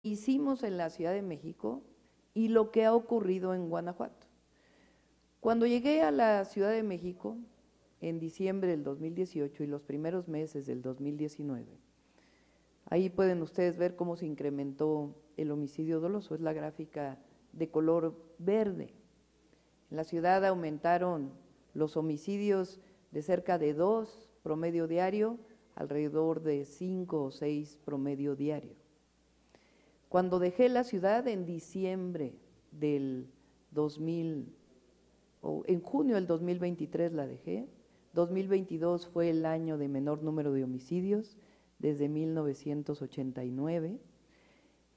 hicimos en la Ciudad de México y lo que ha ocurrido en Guanajuato. Cuando llegué a la Ciudad de México en diciembre del 2018 y los primeros meses del 2019, ahí pueden ustedes ver cómo se incrementó el homicidio doloso, es la gráfica de color verde. En la ciudad aumentaron los homicidios de cerca de 2 promedio diario, alrededor de 5 o 6 promedio diario. Cuando dejé la ciudad en diciembre del 2000, o en junio del 2023 la dejé, 2022 fue el año de menor número de homicidios desde 1989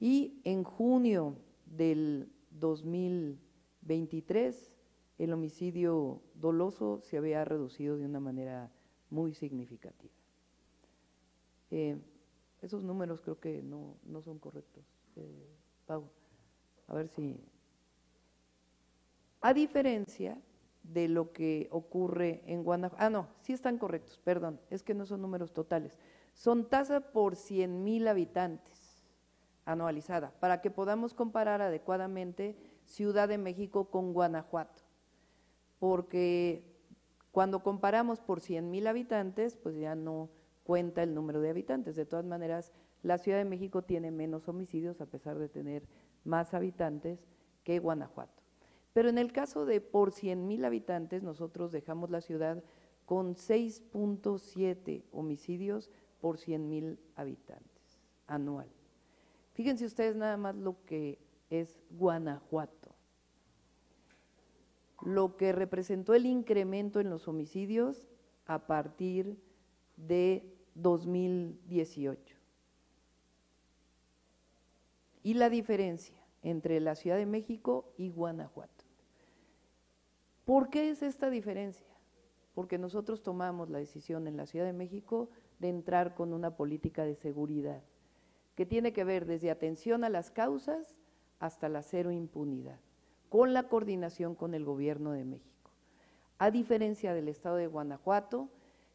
y en junio del 2023 el homicidio doloso se había reducido de una manera muy significativa. Esos números creo que no son correctos, Pau. A ver si… A diferencia de lo que ocurre en Guanajuato… no, sí están correctos, perdón, es que no son números totales. Son tasa por 100,000 habitantes anualizada, para que podamos comparar adecuadamente Ciudad de México con Guanajuato. Porque cuando comparamos por 100,000 habitantes, pues ya no cuenta el número de habitantes. De todas maneras, la Ciudad de México tiene menos homicidios a pesar de tener más habitantes que Guanajuato. Pero en el caso de por 100,000 habitantes, nosotros dejamos la ciudad con 6.7 homicidios por 100,000 habitantes anual. Fíjense ustedes nada más lo que es Guanajuato, lo que representó el incremento en los homicidios a partir de 2018. Y la diferencia entre la Ciudad de México y Guanajuato. ¿Por qué es esta diferencia? Porque nosotros tomamos la decisión en la Ciudad de México de entrar con una política de seguridad que tiene que ver desde atención a las causas hasta la cero impunidad, con la coordinación con el Gobierno de México. A diferencia del Estado de Guanajuato,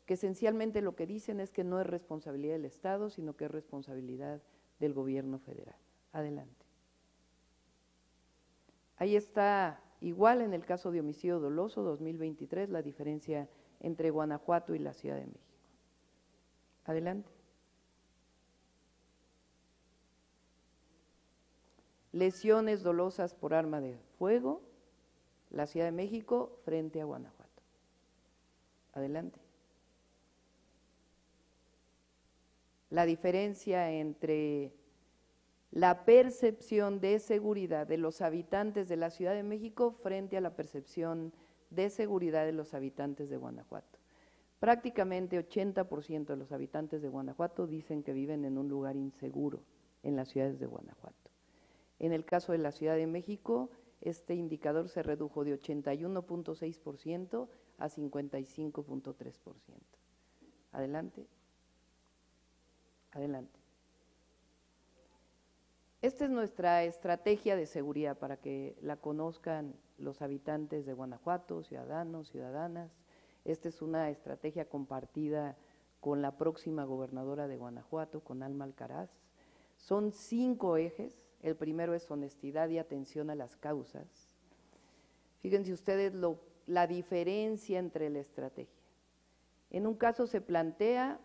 que esencialmente lo que dicen es que no es responsabilidad del Estado, sino que es responsabilidad del Gobierno federal. Adelante. Ahí está, igual en el caso de homicidio doloso 2023, la diferencia entre Guanajuato y la Ciudad de México. Adelante. Lesiones dolosas por arma de fuego, la Ciudad de México frente a Guanajuato. Adelante. La diferencia entre la percepción de seguridad de los habitantes de la Ciudad de México frente a la percepción de seguridad de los habitantes de Guanajuato. Prácticamente 80% de los habitantes de Guanajuato dicen que viven en un lugar inseguro en las ciudades de Guanajuato. En el caso de la Ciudad de México, este indicador se redujo de 81.6% a 55.3%. Adelante. Adelante. Esta es nuestra estrategia de seguridad para que la conozcan los habitantes de Guanajuato, ciudadanos, ciudadanas. Esta es una estrategia compartida con la próxima gobernadora de Guanajuato, con Alma Alcaraz. Son 5 ejes. El primero es honestidad y atención a las causas. Fíjense ustedes la diferencia entre la estrategia. En un caso se plantea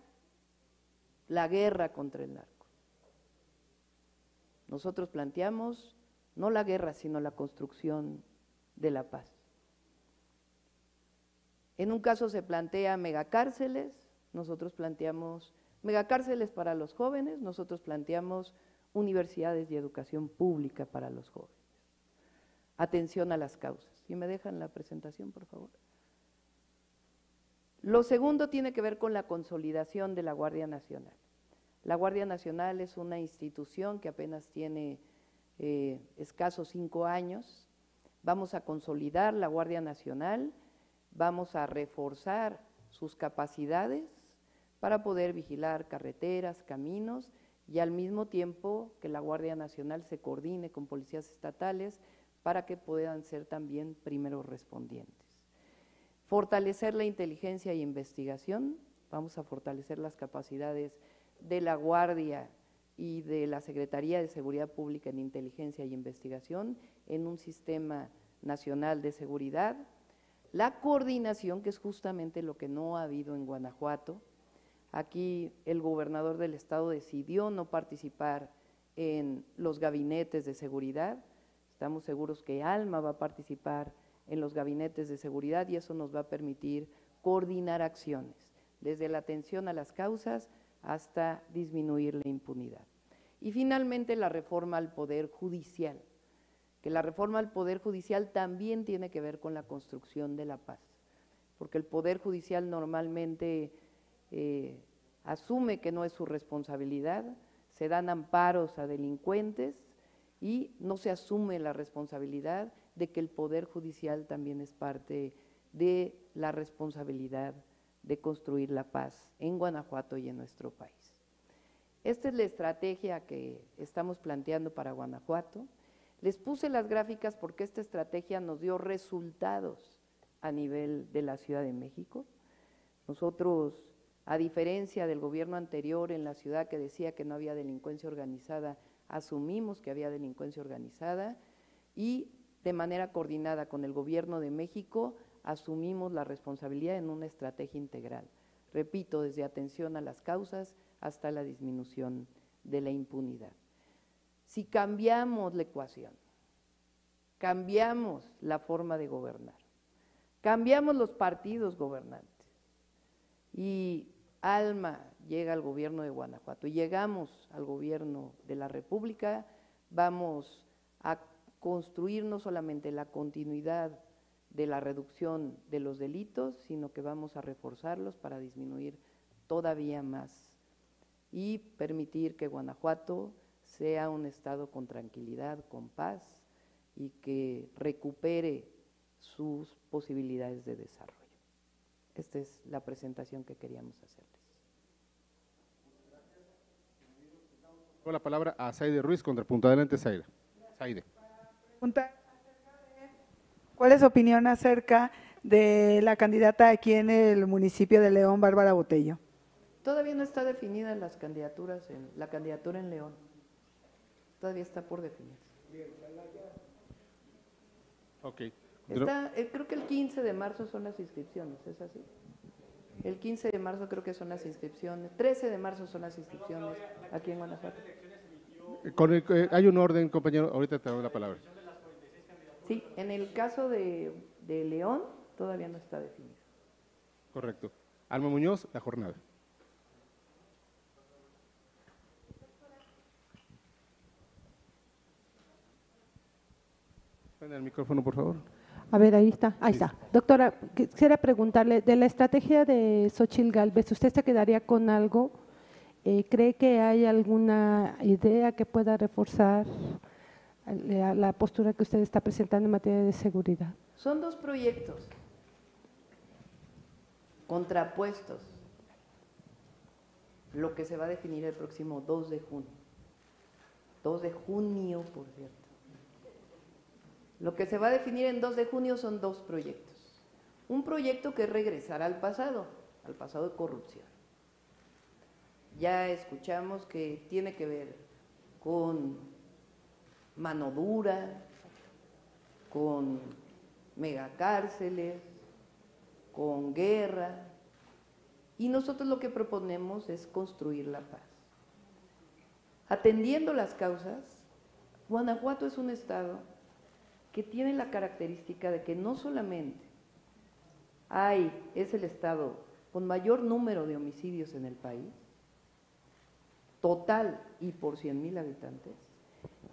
la guerra contra el narco. Nosotros planteamos no la guerra, sino la construcción de la paz. En un caso se plantea megacárceles, nosotros planteamos megacárceles para los jóvenes, nosotros planteamos universidades y educación pública para los jóvenes. Atención a las causas. ¿Sí me dejan la presentación, por favor? Lo segundo tiene que ver con la consolidación de la Guardia Nacional. La Guardia Nacional es una institución que apenas tiene escasos 5 años. Vamos a consolidar la Guardia Nacional, vamos a reforzar sus capacidades para poder vigilar carreteras, caminos, y al mismo tiempo que la Guardia Nacional se coordine con policías estatales para que puedan ser también primeros respondientes. Fortalecer la inteligencia e investigación, vamos a fortalecer las capacidades de la Guardia y de la Secretaría de Seguridad Pública en Inteligencia y Investigación en un sistema nacional de seguridad, la coordinación, que es justamente lo que no ha habido en Guanajuato. Aquí el gobernador del estado decidió no participar en los gabinetes de seguridad. Estamos seguros que ALMA va a participar en los gabinetes de seguridad y eso nos va a permitir coordinar acciones, desde la atención a las causas hasta disminuir la impunidad. Y finalmente la reforma al Poder Judicial, que la reforma al Poder Judicial también tiene que ver con la construcción de la paz, porque el Poder Judicial normalmente asume que no es su responsabilidad, se dan amparos a delincuentes y no se asume la responsabilidad de que el Poder Judicial también es parte de la responsabilidad de construir la paz en Guanajuato y en nuestro país. Esta es la estrategia que estamos planteando para Guanajuato. Les puse las gráficas porque esta estrategia nos dio resultados a nivel de la Ciudad de México. Nosotros, a diferencia del gobierno anterior en la ciudad que decía que no había delincuencia organizada, asumimos que había delincuencia organizada y de manera coordinada con el gobierno de México asumimos la responsabilidad en una estrategia integral. Repito, desde atención a las causas hasta la disminución de la impunidad. Si cambiamos la ecuación, cambiamos la forma de gobernar, cambiamos los partidos gobernantes y ALMA llega al gobierno de Guanajuato y llegamos al gobierno de la República, vamos a construir no solamente la continuidad de la reducción de los delitos, sino que vamos a reforzarlos para disminuir todavía más y permitir que Guanajuato sea un estado con tranquilidad, con paz y que recupere sus posibilidades de desarrollo. Esta es la presentación que queríamos hacerles. Con la palabra a Zaide Ruiz, contrapunto. Adelante, Zaide. ¿Cuál es su opinión acerca de la candidata aquí en el municipio de León, Bárbara Botello? Todavía no está definida la candidatura en León. Todavía está por definirse. Ok. Creo que el 15 de marzo son las inscripciones, ¿es así? El 15 de marzo creo que son las inscripciones, 13 de marzo son las inscripciones aquí en Guanajuato. Hay un orden, compañero, ahorita te doy la palabra. Sí, en el caso de León todavía no está definido. Correcto. Alma Muñoz, La Jornada. Prende el micrófono, por favor. A ver, ahí está. Doctora, quisiera preguntarle, de la estrategia de Xóchitl Gálvez, ¿usted se quedaría con algo? ¿Cree que hay alguna idea que pueda reforzar la postura que usted está presentando en materia de seguridad? Son dos proyectos contrapuestos, lo que se va a definir el próximo 2 de junio. 2 de junio, por cierto. Lo que se va a definir en 2 de junio son dos proyectos. Un proyecto que es regresar al pasado de corrupción. Ya escuchamos que tiene que ver con mano dura, con megacárceles, con guerra, y nosotros lo que proponemos es construir la paz. Atendiendo las causas, Guanajuato es un estado que tiene la característica de que no solamente es el estado con mayor número de homicidios en el país, total y por 100,000 habitantes,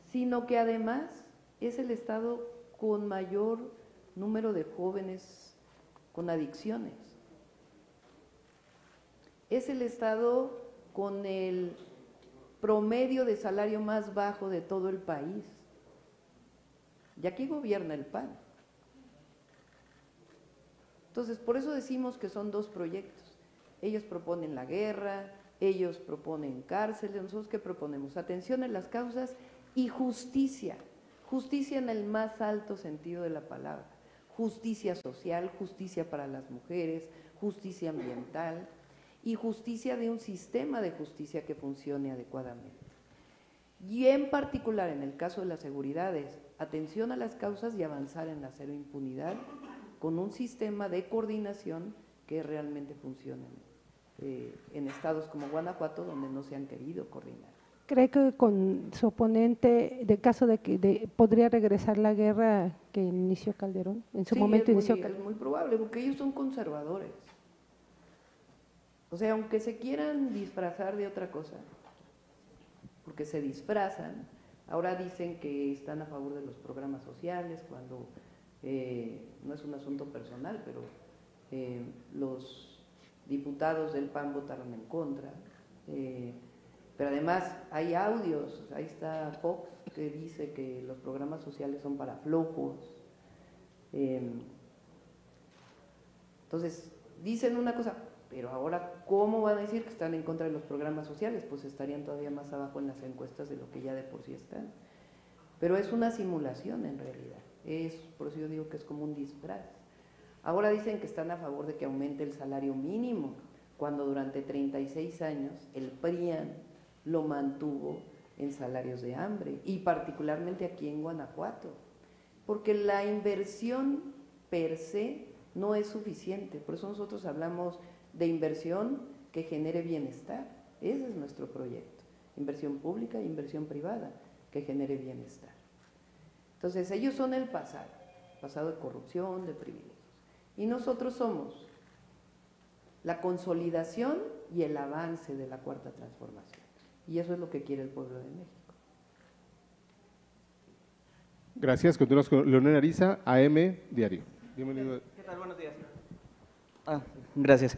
sino que además es el estado con mayor número de jóvenes con adicciones. Es el estado con el promedio de salario más bajo de todo el país. Y aquí gobierna el PAN. Entonces, por eso decimos que son dos proyectos. Ellos proponen la guerra, ellos proponen cárceles, nosotros ¿qué proponemos? Atención en las causas y justicia. Justicia en el más alto sentido de la palabra. Justicia social, justicia para las mujeres, justicia ambiental y justicia de un sistema de justicia que funcione adecuadamente. Y en particular, en el caso de la seguridad, es atención a las causas y avanzar en la cero impunidad con un sistema de coordinación que realmente funcione en estados como Guanajuato, donde no se han querido coordinar. ¿Cree que con su oponente, de caso de que podría regresar la guerra que inició Calderón? En su momento inició Es Calderón. muy probable, porque ellos son conservadores. O sea, aunque se quieran disfrazar de otra cosa, porque se disfrazan, ahora dicen que están a favor de los programas sociales, cuando no es un asunto personal, pero los diputados del PAN votaron en contra. Pero además hay audios, ahí está Fox que dice que los programas sociales son para flojos. Entonces, dicen una cosa, pero ahora, ¿cómo van a decir que están en contra de los programas sociales? Pues estarían todavía más abajo en las encuestas de lo que ya de por sí están. Pero es una simulación en realidad, por eso yo digo que es como un disfraz. Ahora dicen que están a favor de que aumente el salario mínimo, cuando durante 36 años el PRIAN lo mantuvo en salarios de hambre, y particularmente aquí en Guanajuato, porque la inversión per se no es suficiente, por eso nosotros hablamos de inversión que genere bienestar. Ese es nuestro proyecto, inversión pública e inversión privada que genere bienestar. Entonces ellos son el pasado de corrupción, de privilegios, y nosotros somos la consolidación y el avance de la cuarta transformación, y eso es lo que quiere el pueblo de México. Gracias. Continuamos con Leonel Ariza, AM Diario. Bienvenido. ¿Qué tal? Buenos días. Gracias.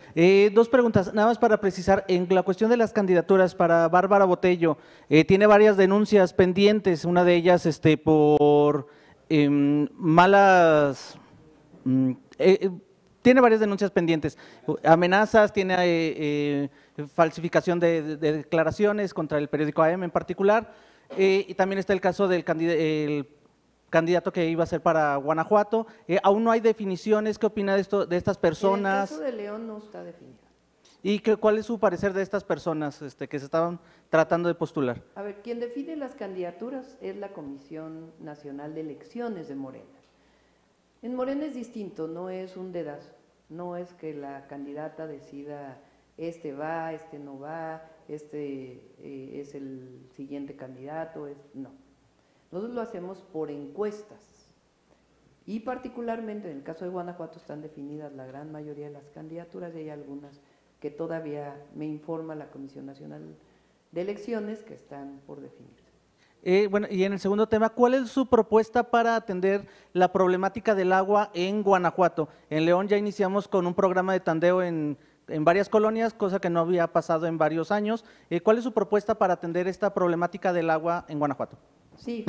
Dos preguntas, nada más para precisar, en la cuestión de las candidaturas para Bárbara Botello, tiene varias denuncias pendientes, una de ellas por malas… tiene varias denuncias pendientes, amenazas, tiene falsificación de declaraciones contra el periódico AM en particular, y también está el caso del candidato que iba a ser para Guanajuato. Aún no hay definiciones. ¿Qué opina de esto, de estas personas? En el caso de León no está definido. ¿Y cuál es su parecer de estas personas que se estaban tratando de postular? A ver, quien define las candidaturas es la Comisión Nacional de Elecciones de Morena. En Morena es distinto, no es un dedazo, no es que la candidata decida este va, este no va, este es el siguiente candidato, no. Nosotros lo hacemos por encuestas, y particularmente en el caso de Guanajuato están definidas la gran mayoría de las candidaturas, y hay algunas que todavía me informa la Comisión Nacional de Elecciones que están por definirse. Bueno, y en el segundo tema, ¿cuál es su propuesta para atender la problemática del agua en Guanajuato? En León ya iniciamos con un programa de tandeo en varias colonias, cosa que no había pasado en varios años. ¿Cuál es su propuesta para atender esta problemática del agua en Guanajuato? Sí,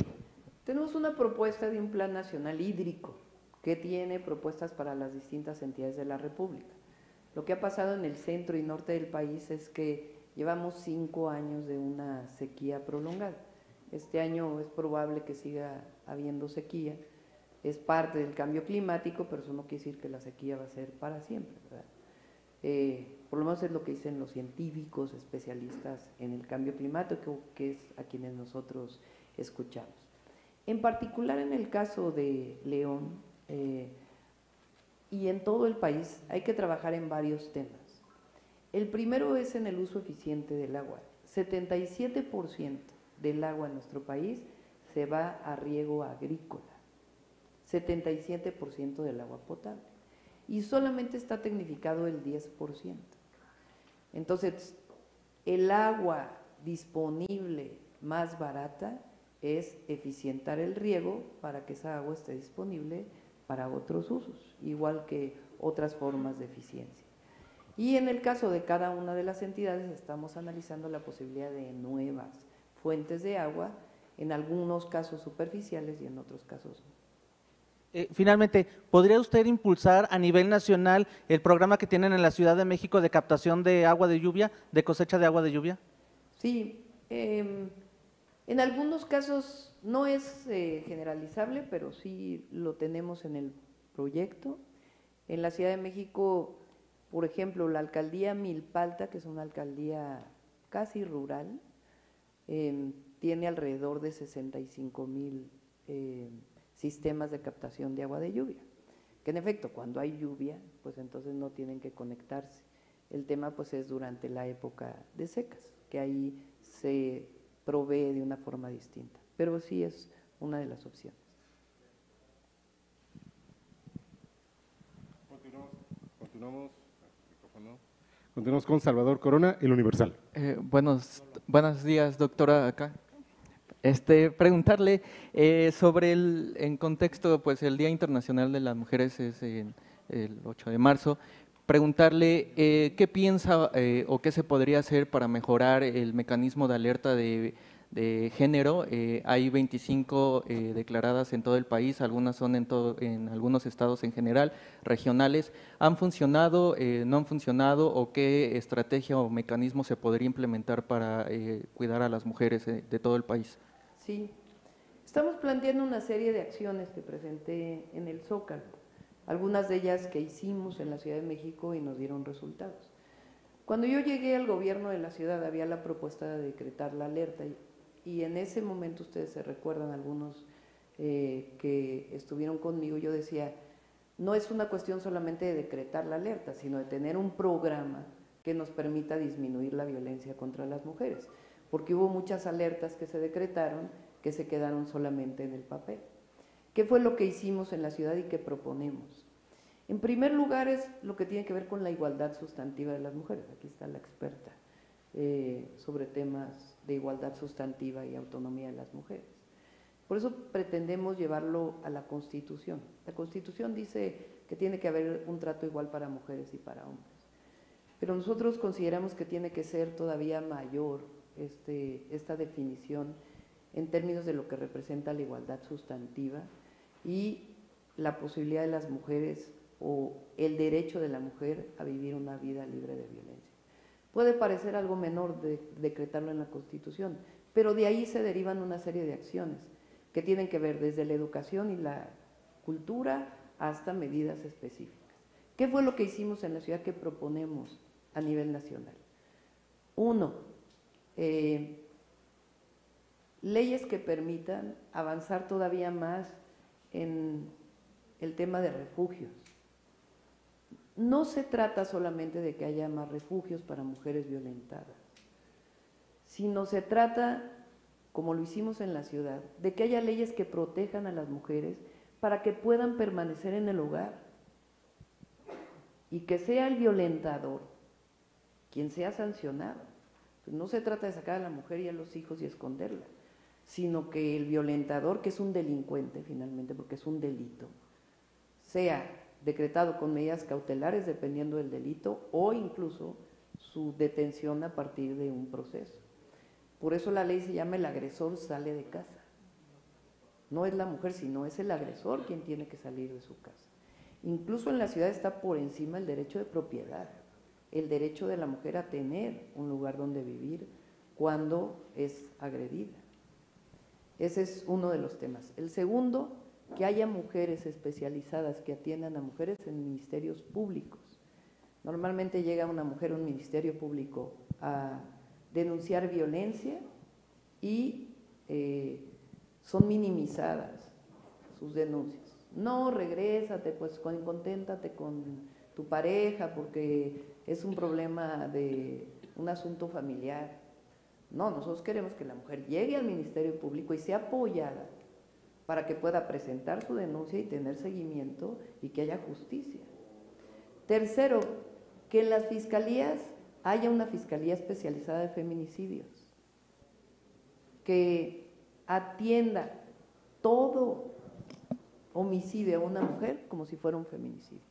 tenemos una propuesta de un plan nacional hídrico que tiene propuestas para las distintas entidades de la República. Lo que ha pasado en el centro y norte del país es que llevamos 5 años de una sequía prolongada. Este año es probable que siga habiendo sequía, es parte del cambio climático, pero eso no quiere decir que la sequía va a ser para siempre, ¿verdad? Por lo menos es lo que dicen los científicos especialistas en el cambio climático, que es a quienes nosotros escuchamos. En particular en el caso de León y en todo el país hay que trabajar en varios temas. El primero es en el uso eficiente del agua. 77% del agua en nuestro país se va a riego agrícola, 77% del agua potable, y solamente está tecnificado el 10%. Entonces, el agua disponible más barata es eficientar el riego para que esa agua esté disponible para otros usos, igual que otras formas de eficiencia. Y en el caso de cada una de las entidades estamos analizando la posibilidad de nuevas fuentes de agua, en algunos casos superficiales y en otros casos no. Finalmente, ¿podría usted impulsar a nivel nacional el programa que tienen en la Ciudad de México de captación de agua de lluvia, de cosecha de agua de lluvia? Sí, en algunos casos no es generalizable, pero sí lo tenemos en el proyecto. En la Ciudad de México, por ejemplo, la alcaldía Milpalta, que es una alcaldía casi rural, tiene alrededor de 65,000 sistemas de captación de agua de lluvia, que en efecto cuando hay lluvia, pues entonces no tienen que conectarse. El tema pues es durante la época de secas, que ahí se provee de una forma distinta, pero sí es una de las opciones. Continuamos con Salvador Corona, El Universal. Buenos días, doctora, acá. Preguntarle sobre en contexto, pues el Día Internacional de las Mujeres es el 8 de marzo, preguntarle qué piensa o qué se podría hacer para mejorar el mecanismo de alerta de género. Hay 25 declaradas en todo el país, algunas son en algunos estados en general, regionales. ¿Han funcionado, no han funcionado o qué estrategia o mecanismo se podría implementar para cuidar a las mujeres de todo el país? Sí, estamos planteando una serie de acciones que presenté en el Zócalo, algunas de ellas que hicimos en la Ciudad de México y nos dieron resultados. Cuando yo llegué al gobierno de la ciudad había la propuesta de decretar la alerta y en ese momento ustedes se recuerdan, algunos que estuvieron conmigo, yo decía, no es una cuestión solamente de decretar la alerta, sino de tener un programa que nos permita disminuir la violencia contra las mujeres, porque hubo muchas alertas que se decretaron que se quedaron solamente en el papel. ¿Qué fue lo que hicimos en la ciudad y qué proponemos? En primer lugar es lo que tiene que ver con la igualdad sustantiva de las mujeres. Aquí está la experta sobre temas de igualdad sustantiva y autonomía de las mujeres. Por eso pretendemos llevarlo a la Constitución. La Constitución dice que tiene que haber un trato igual para mujeres y para hombres, pero nosotros consideramos que tiene que ser todavía mayor esta definición en términos de lo que representa la igualdad sustantiva y la posibilidad de las mujeres o el derecho de la mujer a vivir una vida libre de violencia. Puede parecer algo menor de decretarlo en la Constitución, pero de ahí se derivan una serie de acciones que tienen que ver desde la educación y la cultura hasta medidas específicas. ¿Qué fue lo que hicimos en la ciudad que proponemos a nivel nacional? Uno, leyes que permitan avanzar todavía más en el tema de refugios. No se trata solamente de que haya más refugios para mujeres violentadas, sino se trata, como lo hicimos en la ciudad, de que haya leyes que protejan a las mujeres para que puedan permanecer en el hogar y que sea el violentador quien sea sancionado. Pues no se trata de sacar a la mujer y a los hijos y esconderla, sino que el violentador, que es un delincuente finalmente, porque es un delito, sea decretado con medidas cautelares dependiendo del delito o incluso su detención a partir de un proceso. Por eso la ley se llama el agresor sale de casa. No es la mujer, sino es el agresor quien tiene que salir de su casa. Incluso en la ciudad está por encima el derecho de propiedad, el derecho de la mujer a tener un lugar donde vivir cuando es agredida. Ese es uno de los temas. El segundo, que haya mujeres especializadas que atiendan a mujeres en ministerios públicos. Normalmente llega una mujer a un ministerio público a denunciar violencia y son minimizadas sus denuncias. No, regrésate, pues conténtate con tu pareja porque es un problema de un asunto familiar. No, nosotros queremos que la mujer llegue al Ministerio Público y sea apoyada para que pueda presentar su denuncia y tener seguimiento y que haya justicia. Tercero, que en las fiscalías haya una fiscalía especializada de feminicidios, que atienda todo homicidio a una mujer como si fuera un feminicidio.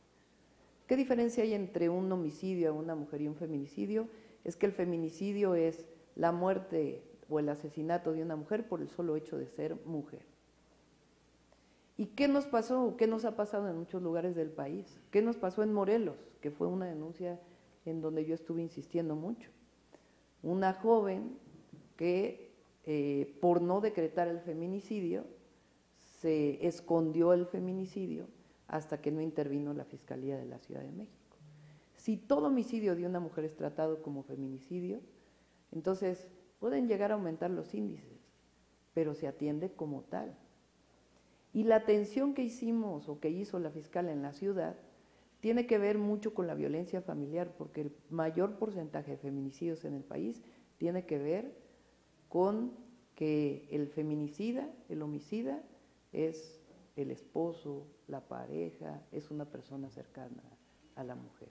¿Qué diferencia hay entre un homicidio a una mujer y un feminicidio? Es que el feminicidio es la muerte o el asesinato de una mujer por el solo hecho de ser mujer. ¿Y qué nos pasó o qué nos ha pasado en muchos lugares del país? ¿Qué nos pasó en Morelos? Que fue una denuncia en donde yo estuve insistiendo mucho. Una joven que por no decretar el feminicidio, se escondió el feminicidio hasta que no intervino la Fiscalía de la Ciudad de México. Si todo homicidio de una mujer es tratado como feminicidio, entonces pueden llegar a aumentar los índices pero se atiende como tal. Y la atención que hicimos o que hizo la fiscal en la ciudad tiene que ver mucho con la violencia familiar, porque el mayor porcentaje de feminicidios en el país tiene que ver con que el feminicida, el homicida, es el esposo, la pareja, es una persona cercana a la mujer.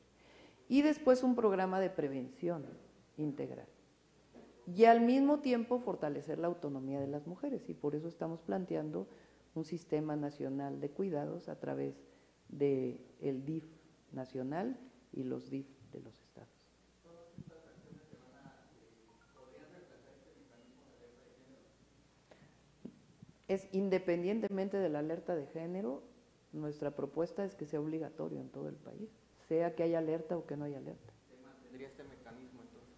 Y después un programa de prevención integral. Y al mismo tiempo fortalecer la autonomía de las mujeres, y por eso estamos planteando un sistema nacional de cuidados a través del DIF nacional y los DIF de los estados. Es independientemente de la alerta de género, nuestra propuesta es que sea obligatorio en todo el país, sea que haya alerta o que no haya alerta. ¿Se mantendría este mecanismo entonces?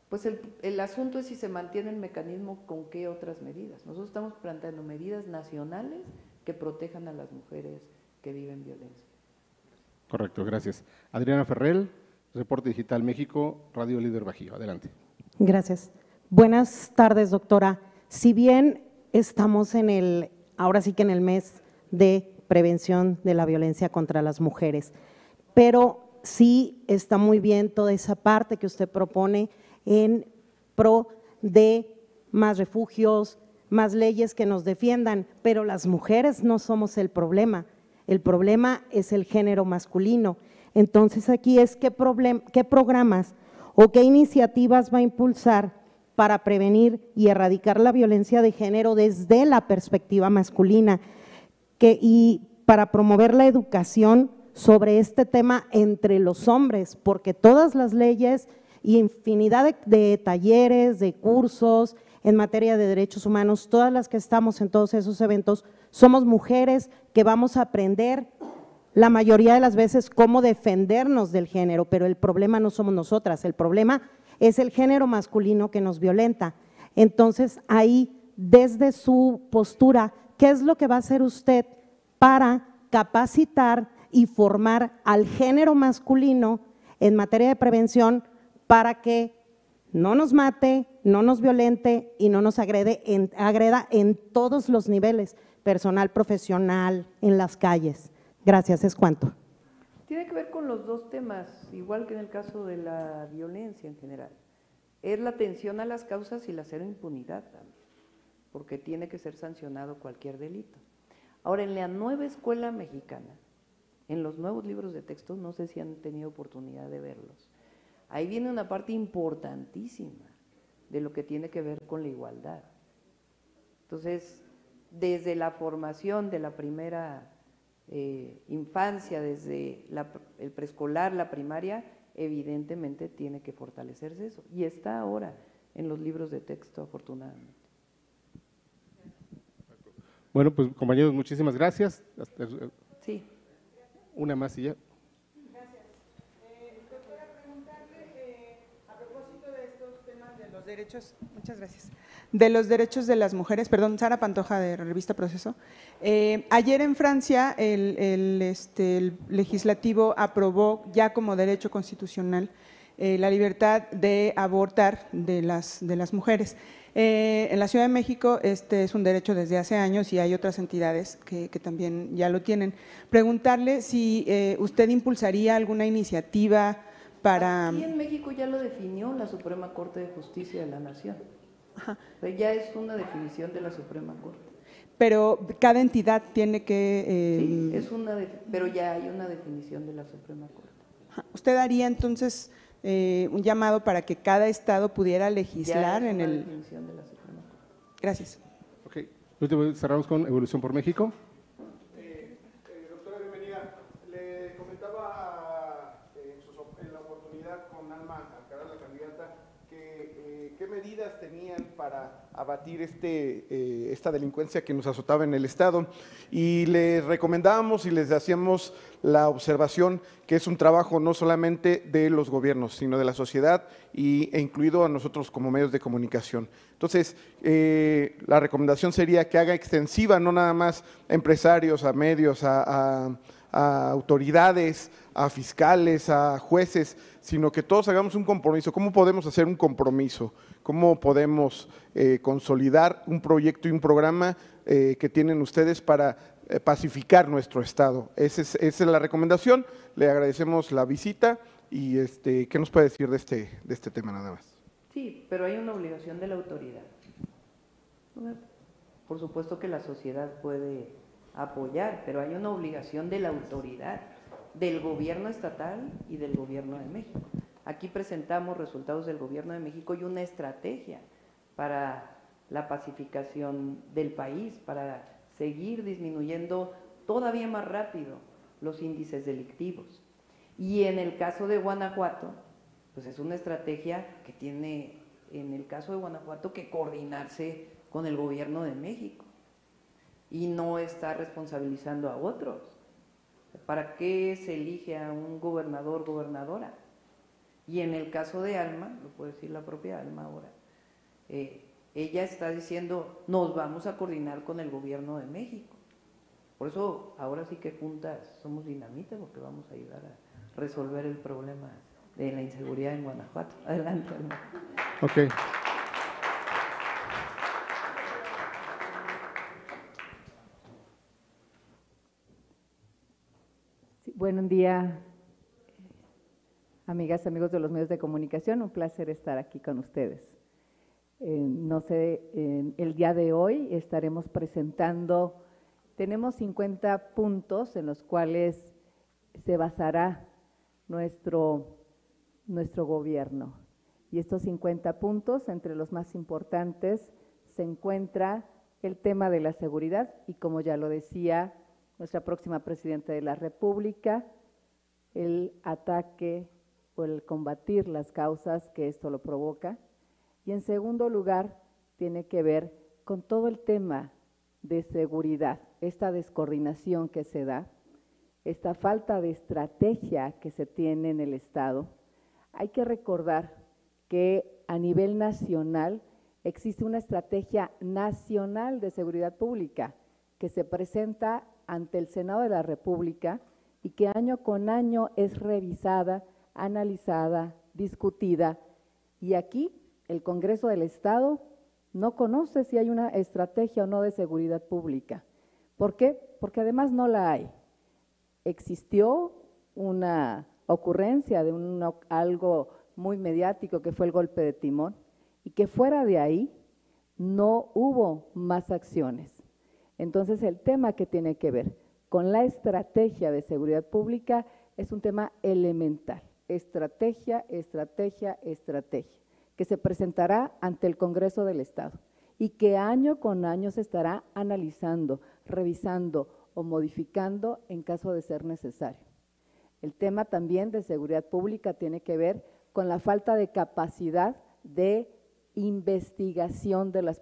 Pues el asunto es si se mantiene el mecanismo, con qué otras medidas. Nosotros estamos planteando medidas nacionales que protejan a las mujeres que viven violencia. Correcto, gracias. Adriana Ferrell, Reporte Digital México, Radio Líder Bajío. Adelante. Gracias. Buenas tardes, doctora. Si bien estamos ahora sí que en el mes de prevención de la violencia contra las mujeres, pero sí está muy bien toda esa parte que usted propone en pro de más refugios, más leyes que nos defiendan, pero las mujeres no somos el problema es el género masculino. Entonces aquí es qué programas o qué iniciativas va a impulsar para prevenir y erradicar la violencia de género desde la perspectiva masculina y para promover la educación sobre este tema entre los hombres, porque todas las leyes y infinidad de talleres, de cursos en materia de derechos humanos, todas las que estamos en todos esos eventos, somos mujeres que vamos a aprender la mayoría de las veces cómo defendernos del género, pero el problema no somos nosotras, el problema es el género masculino que nos violenta. Entonces, ahí, desde su postura, ¿qué es lo que va a hacer usted para capacitar y formar al género masculino en materia de prevención para que no nos mate, no nos violente y no nos agreda en todos los niveles, personal, profesional, en las calles? Gracias, es cuanto. Tiene que ver con los dos temas, igual que en el caso de la violencia en general. Es la atención a las causas y la cero impunidad también, porque tiene que ser sancionado cualquier delito. Ahora, en la nueva escuela mexicana, en los nuevos libros de texto, no sé si han tenido oportunidad de verlos, ahí viene una parte importantísima de lo que tiene que ver con la igualdad. Entonces, desde la formación de la primera infancia, desde el preescolar, la primaria, evidentemente tiene que fortalecerse eso. Y está ahora en los libros de texto, afortunadamente. Bueno, pues compañeros, muchísimas gracias. Sí. Una más y ya. Gracias. Doctora, preguntarle a propósito de estos temas de los derechos, muchas gracias, de los derechos de las mujeres, perdón, Sara Pantoja de Revista Proceso. Ayer en Francia el legislativo aprobó ya como derecho constitucional la libertad de abortar de las mujeres. En la Ciudad de México este es un derecho desde hace años y hay otras entidades que también ya lo tienen. Preguntarle si usted impulsaría alguna iniciativa para… Aquí en México ya lo definió la Suprema Corte de Justicia de la Nación. Ajá. Ya es una definición de la Suprema Corte. Pero cada entidad tiene que… Sí, pero ya hay una definición de la Suprema Corte. Ajá. ¿Usted haría entonces un llamado para que cada estado pudiera legislar en el… definición de la Suprema Corte. Gracias. Ok, último, cerramos con Evolución por México. Doctora, bienvenida. Le comentaba en la oportunidad con Alma Alcaraz, la candidata, que qué medidas tenían para abatir esta delincuencia que nos azotaba en el Estado. Y les recomendábamos y les hacíamos la observación que es un trabajo no solamente de los gobiernos, sino de la sociedad e incluido a nosotros como medios de comunicación. Entonces, la recomendación sería que haga extensiva, no nada más a empresarios, a medios, a a autoridades, a fiscales, a jueces, sino que todos hagamos un compromiso. ¿Cómo podemos hacer un compromiso? ¿Cómo podemos consolidar un proyecto y un programa que tienen ustedes para pacificar nuestro Estado? Esa es la recomendación. Le agradecemos la visita y ¿qué nos puede decir de este tema nada más? Sí, pero hay una obligación de la autoridad. Por supuesto que la sociedad puede apoyar, pero hay una obligación de la autoridad, del gobierno estatal y del gobierno de México. Aquí presentamos resultados del gobierno de México y una estrategia para la pacificación del país, para seguir disminuyendo todavía más rápido los índices delictivos. Y en el caso de Guanajuato, pues es una estrategia que tiene, en el caso de Guanajuato, que coordinarse con el gobierno de México y no está responsabilizando a otros. ¿Para qué se elige a un gobernador, gobernadora? Y en el caso de Alma, lo puede decir la propia Alma ahora, ella está diciendo, nos vamos a coordinar con el gobierno de México. Por eso, ahora sí que juntas somos dinamita, porque vamos a ayudar a resolver el problema de la inseguridad en Guanajuato. Adelante, Alma. Ok. Sí, buen día, amigas, amigos de los medios de comunicación. Un placer estar aquí con ustedes. No sé, el día de hoy estaremos presentando, tenemos 50 puntos en los cuales se basará nuestro gobierno. Y estos 50 puntos, entre los más importantes, se encuentra el tema de la seguridad y, como ya lo decía nuestra próxima Presidenta de la República, el ataque o el combatir las causas que esto lo provoca. Y en segundo lugar, tiene que ver con todo el tema de seguridad, esta descoordinación que se da, esta falta de estrategia que se tiene en el Estado. Hay que recordar que a nivel nacional existe una estrategia nacional de seguridad pública que se presenta ante el Senado de la República y que año con año es revisada, analizada, discutida. Y aquí el Congreso del Estado no conoce si hay una estrategia o no de seguridad pública. ¿Por qué? Porque además no la hay. Existió una ocurrencia de algo muy mediático que fue el golpe de timón y que fuera de ahí no hubo más acciones. Entonces el tema que tiene que ver con la estrategia de seguridad pública es un tema elemental, estrategia, estrategia, estrategia, que se presentará ante el Congreso del Estado y que año con año se estará analizando, revisando o modificando en caso de ser necesario. El tema también de seguridad pública tiene que ver con la falta de capacidad de investigación de la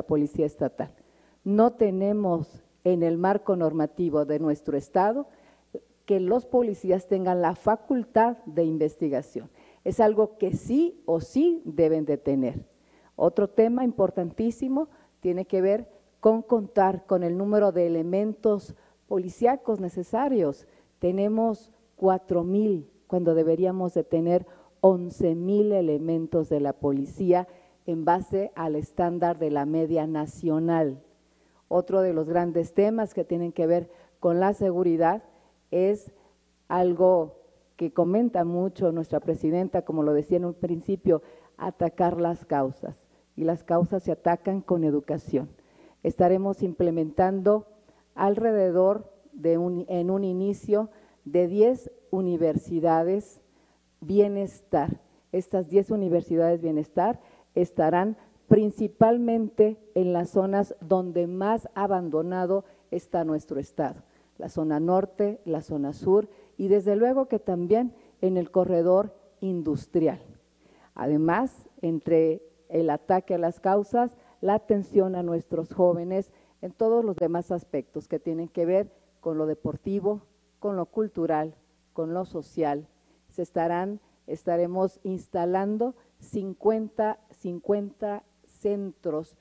policía estatal. No tenemos en el marco normativo de nuestro Estado que los policías tengan la facultad de investigación. Es algo que sí o sí deben de tener. Otro tema importantísimo tiene que ver con contar con el número de elementos policíacos necesarios. Tenemos 4,000 cuando deberíamos de tener 11,000 elementos de la policía en base al estándar de la media nacional. Otro de los grandes temas que tienen que ver con la seguridad es algo que comenta mucho nuestra presidenta, como lo decía en un principio, atacar las causas. Y las causas se atacan con educación. Estaremos implementando alrededor en un inicio de 10 universidades bienestar. Estas 10 universidades bienestar estarán principalmente en las zonas donde más abandonado está nuestro Estado, la zona norte, la zona sur y desde luego que también en el corredor industrial. Además, entre el ataque a las causas, la atención a nuestros jóvenes en todos los demás aspectos que tienen que ver con lo deportivo, con lo cultural, con lo social. Estaremos instalando 50 centros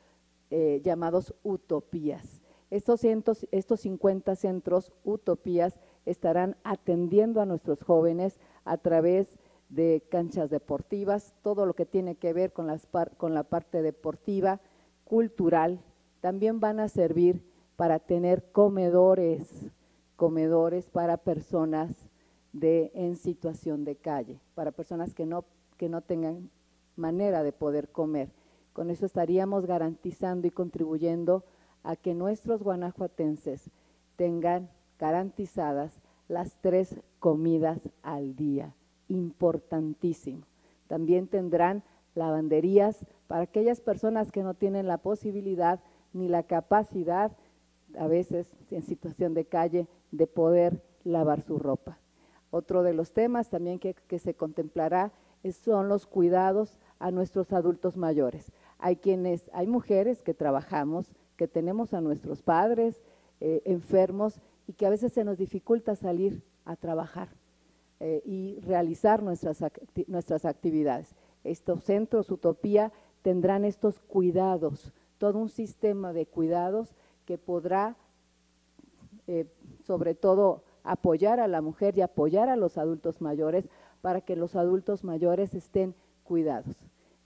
llamados utopías. Estos 50 centros utopías estarán atendiendo a nuestros jóvenes a través de canchas deportivas, todo lo que tiene que ver con la parte deportiva, cultural. También van a servir para tener comedores para personas en situación de calle, para personas que no tengan manera de poder comer. Con eso estaríamos garantizando y contribuyendo a que nuestros guanajuatenses tengan garantizadas las 3 comidas al día. Importantísimo. También tendrán lavanderías para aquellas personas que no tienen la posibilidad ni la capacidad, a veces en situación de calle, de poder lavar su ropa. Otro de los temas también que se contemplará son los cuidados a nuestros adultos mayores. Hay mujeres que trabajamos, que tenemos a nuestros padres enfermos y que a veces se nos dificulta salir a trabajar y realizar nuestras actividades. Estos centros Utopía tendrán estos cuidados, todo un sistema de cuidados que podrá sobre todo apoyar a la mujer y apoyar a los adultos mayores para que los adultos mayores estén cuidados.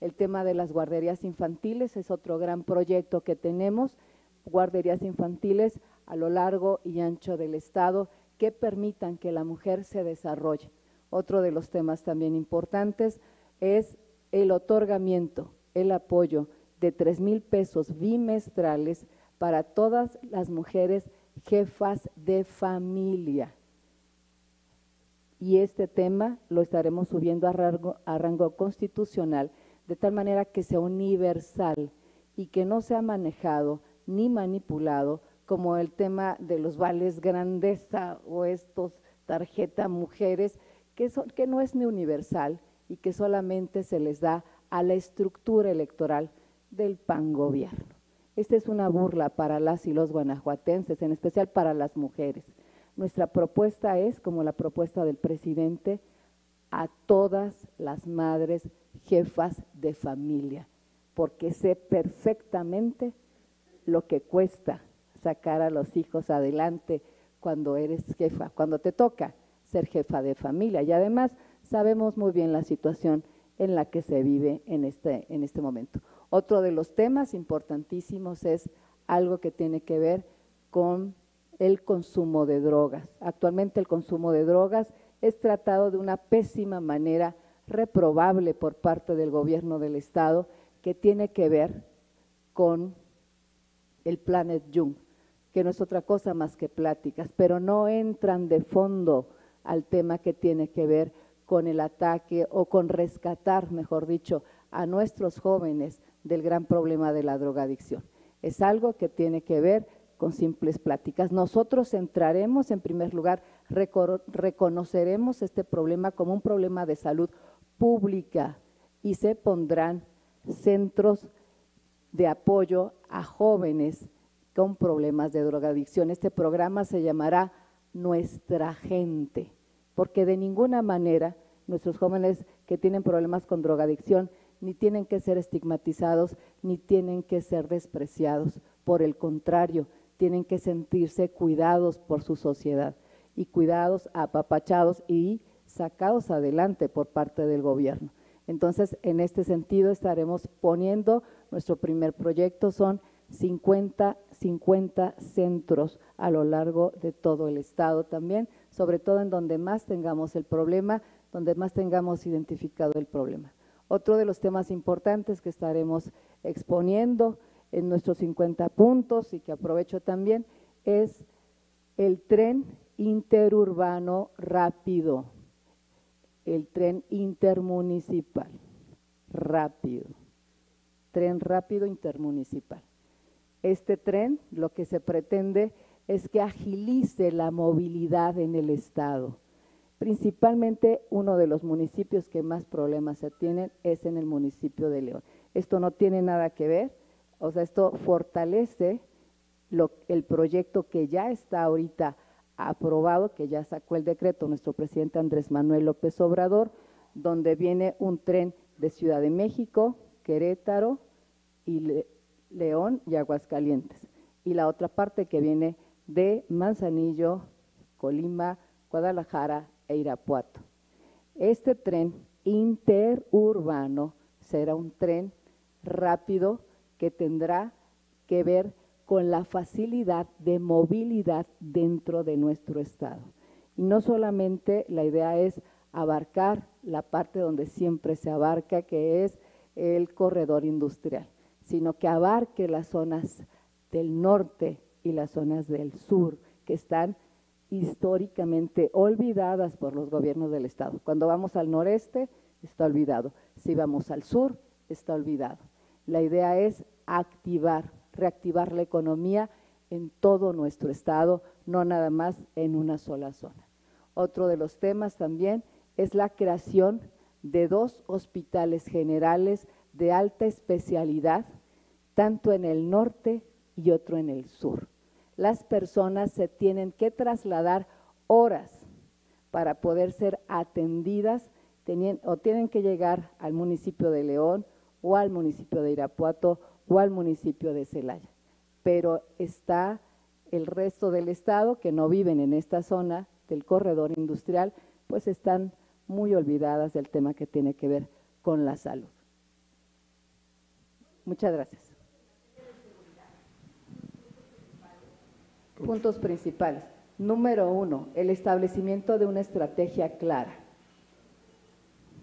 El tema de las guarderías infantiles es otro gran proyecto que tenemos, guarderías infantiles a lo largo y ancho del estado que permitan que la mujer se desarrolle. Otro de los temas también importantes es el otorgamiento, el apoyo de 3,000 pesos bimestrales para todas las mujeres jefas de familia. Y este tema lo estaremos subiendo a rango constitucional, de tal manera que sea universal y que no sea manejado ni manipulado como el tema de los vales grandeza o estos tarjeta mujeres, que no es ni universal y que solamente se les da a la estructura electoral del PAN gobierno. Esta es una burla para las y los guanajuatenses, en especial para las mujeres. Nuestra propuesta es, como la propuesta del presidente, a todas las madres jefas de familia, porque sé perfectamente lo que cuesta sacar a los hijos adelante cuando eres jefa, cuando te toca ser jefa de familia. Y además sabemos muy bien la situación en la que se vive en este momento. Otro de los temas importantísimos es algo que tiene que ver con el consumo de drogas. Actualmente el consumo de drogas es tratado de una pésima manera, reprobable por parte del gobierno del estado, que tiene que ver con el Planet Young, que no es otra cosa más que pláticas, pero no entran de fondo al tema que tiene que ver con el ataque o con rescatar, mejor dicho, a nuestros jóvenes del gran problema de la drogadicción. Es algo que tiene que ver con simples pláticas. Nosotros entraremos, en primer lugar, reconoceremos este problema como un problema de salud pública y se pondrán centros de apoyo a jóvenes con problemas de drogadicción. Este programa se llamará Nuestra Gente, porque de ninguna manera nuestros jóvenes que tienen problemas con drogadicción ni tienen que ser estigmatizados, ni tienen que ser despreciados. Por el contrario, tienen que sentirse cuidados por su sociedad y cuidados, apapachados y sacados adelante por parte del gobierno. Entonces, en este sentido estaremos poniendo, nuestro primer proyecto son 50 centros a lo largo de todo el estado también, sobre todo en donde más tengamos el problema, donde más tengamos identificado el problema. Otro de los temas importantes que estaremos exponiendo en nuestros 50 puntos y que aprovecho también es el tren interurbano rápido, el tren intermunicipal rápido, tren rápido intermunicipal. Este tren lo que se pretende es que agilice la movilidad en el estado. Principalmente uno de los municipios que más problemas se tienen es en el municipio de León. Esto no tiene nada que ver, o sea, esto fortalece el proyecto que ya está ahorita aprobado, que ya sacó el decreto nuestro presidente Andrés Manuel López Obrador, donde viene un tren de Ciudad de México, Querétaro y León y Aguascalientes. y la otra parte que viene de Manzanillo, Colima, Guadalajara e Irapuato. Este tren interurbano será un tren rápido que tendrá que ver con la facilidad de movilidad dentro de nuestro estado. Y no solamente la idea es abarcar la parte donde siempre se abarca, que es el corredor industrial, sino que abarque las zonas del norte y las zonas del sur, que están históricamente olvidadas por los gobiernos del estado. Cuando vamos al noreste, está olvidado. Si vamos al sur, está olvidado. La idea es reactivar la economía en todo nuestro estado, no nada más en una sola zona. Otro de los temas también es la creación de 2 hospitales generales de alta especialidad, tanto en el norte y otro en el sur. Las personas se tienen que trasladar horas para poder ser atendidas, o tienen que llegar al municipio de León o al municipio de Irapuato o al municipio de Celaya. Pero está el resto del estado que no viven en esta zona del corredor industrial, pues están muy olvidadas del tema que tiene que ver con la salud. Muchas gracias. Puntos principales. Número 1, el establecimiento de una estrategia clara.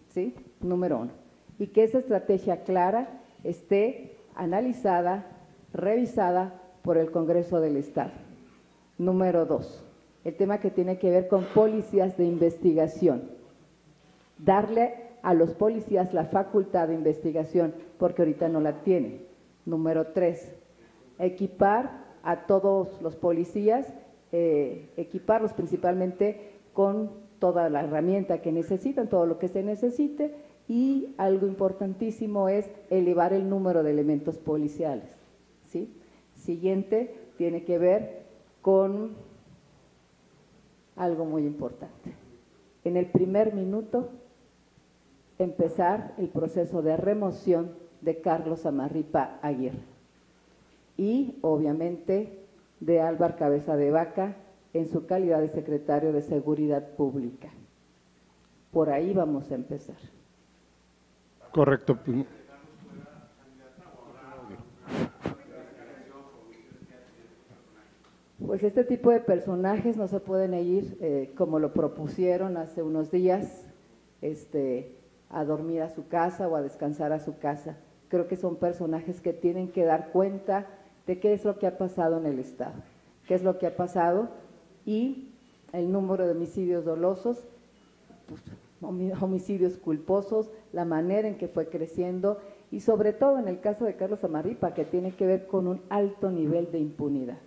¿Sí? Número 1. Y que esa estrategia clara esté analizada, revisada por el Congreso del Estado. Número 2, el tema que tiene que ver con policías de investigación. Darle a los policías la facultad de investigación, porque ahorita no la tienen. Número 3, equipar a todos los policías, equiparlos principalmente con toda la herramienta que necesitan, todo lo que se necesite, y algo importantísimo es elevar el número de elementos policiales, ¿sí? Siguiente tiene que ver con algo muy importante. En el primer minuto, empezar el proceso de remoción de Carlos Amarripa Aguirre y, obviamente, de Álvaro Cabeza de Vaca en su calidad de secretario de Seguridad Pública. Por ahí vamos a empezar. Correcto. Pues este tipo de personajes no se pueden ir, como lo propusieron hace unos días, a dormir a su casa o a descansar a su casa. Creo que son personajes que tienen que dar cuenta de qué es lo que ha pasado en el estado, qué es lo que ha pasado y el número de homicidios dolosos, pues, homicidios culposos, la manera en que fue creciendo y sobre todo en el caso de Carlos Amarripa, que tiene que ver con un alto nivel de impunidad.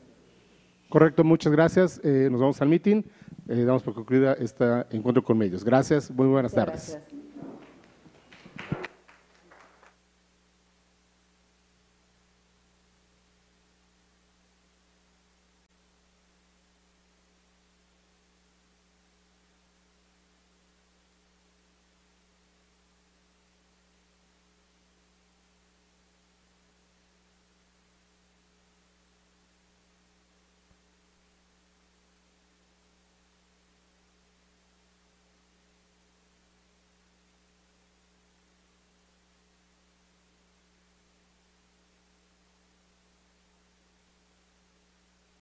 Correcto, muchas gracias. Nos vamos al meeting. Damos por concluida este encuentro con medios. Gracias, muy buenas tardes. Gracias.